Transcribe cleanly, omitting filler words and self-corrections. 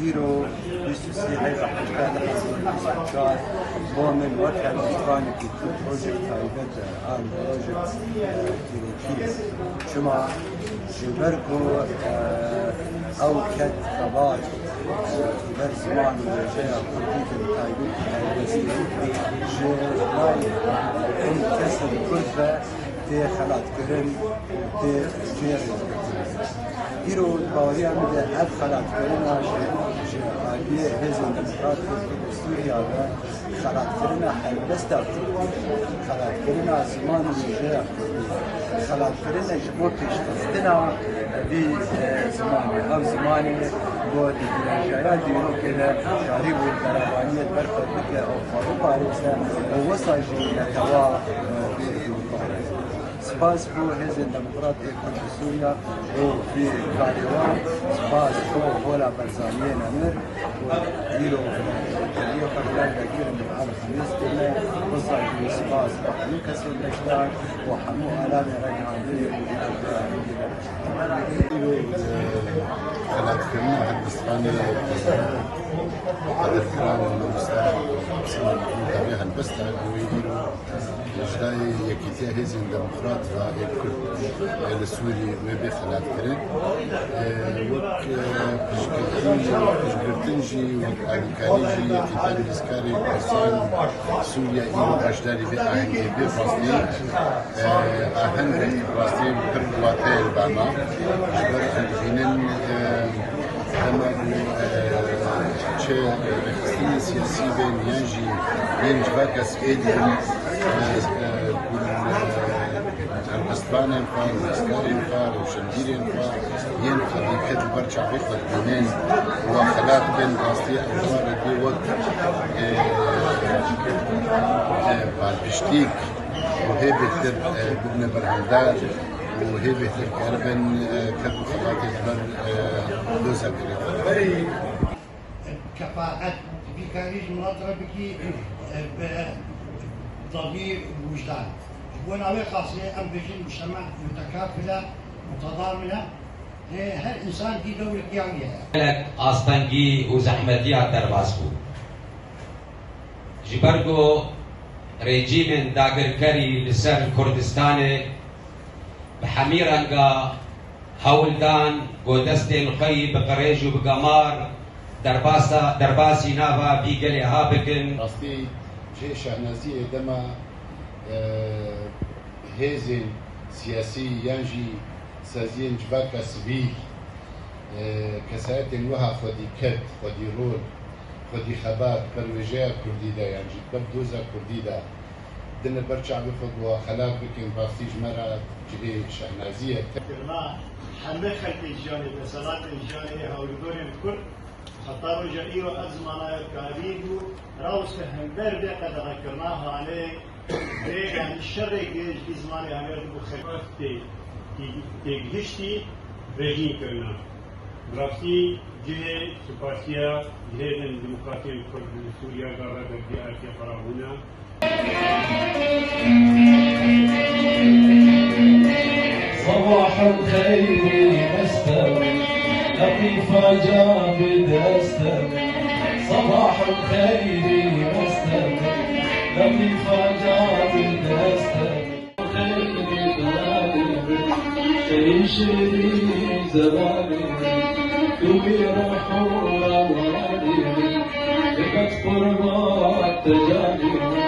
إيرو بيستوسي هيدا حكانا سكار بومن وكان إسباني في بروجكت هايبت آن بروجكت كيريكيز شما جبركو أو كد خبار بر زمان وجاء قديد التايبت هايبت جلاي إن كسر كربة تي خلات كرن تي جير إيرو باوريا مده هاد خلات كرنا عالية هزن ديمقراطية سوريا خلات كرنا حلبستا خلات كرنا زمان وجاء خلات كرنا جمو بيشتستنا بزماني أو زماني بود جايات ديرو كده شاري والدربانية بركة بكة أو فارو باريسا ووصاجي لتوا سپاس بو حزب دموکراتی کرد سوریا و في کاریوان سپاس بو بولا برزانیه نمر و ایرو کلیو قبلان دکیر من عام خمیس کنه وصل سپاس بحمو کسی نشتار و حمو آلام رجعان دیو خلات كرنا حق اسبانيا قدر كران المستعد بسنة تاريخ البستة ويديروا جداي يكيتيا هزين ديمقراط الكل السوري وبي خلات كرن وك بشكرتنجي وكاليكاليجي يكيتيا الاسكاري قرصان سوريا إيرو أجداري بأهنجي بفاصلين أهنجي بفاصلين كرن واتيل بانا جبر الفينن لما خصني سياسي بين ينجي باكس ايدن الاسبانيين فار والاسكاريين فار وشنديرين فار ينفع يكاد البرشا بيخلق بينين وخلات بين غاصية أدوار دي وقت بالبشتيك وهي بكتر بدنا برهندار وهي بكتر كاربن كتب خلات يكبر دوزا كريم كفاءة في كاريج مناظرة بكي بضمير وجدان ونوع خاصية أم بيجين مجتمع متكافلة متضامنة هر إنسان دي دولة قيامية. لك آستانجي وزحمتية درباسبو. جبرجو ريجيم داغر كري لسر كردستان بحميرانجا هولدان قدستين الخي بقريج وبقمار درباسي نافا بيقلي هابكن. قصدي جي شهنازية دما هيزن سياسي ينجي سازين جباكا سبيل كساعات وها خدي كت خدي رول خدي خبات بروجيا كرديدا يعني ببدوزا كرديدا دنا برشا بفض وخلاف بكن باستيج مرة جدي شهنازية ما حمد خلق الجاني بسلات الجاني هولدوري الكل خطار جائيرو أزمانا كاريدو راوس همبر ده قد ذكرناها عليه يعني الشر يجي زماني عمل بخفته تجهشتي رجيم كنا براسي جه سپاسيا جه الديمقراطية الكرد سوريا قررت بدأت فراغنا صباح الخير استمع لطيفة جامد استمع صباح الخير استمع لطيفة جامد استمع خير غالب شيشري زغالب كبير حور وغالب لقد قربت تجانب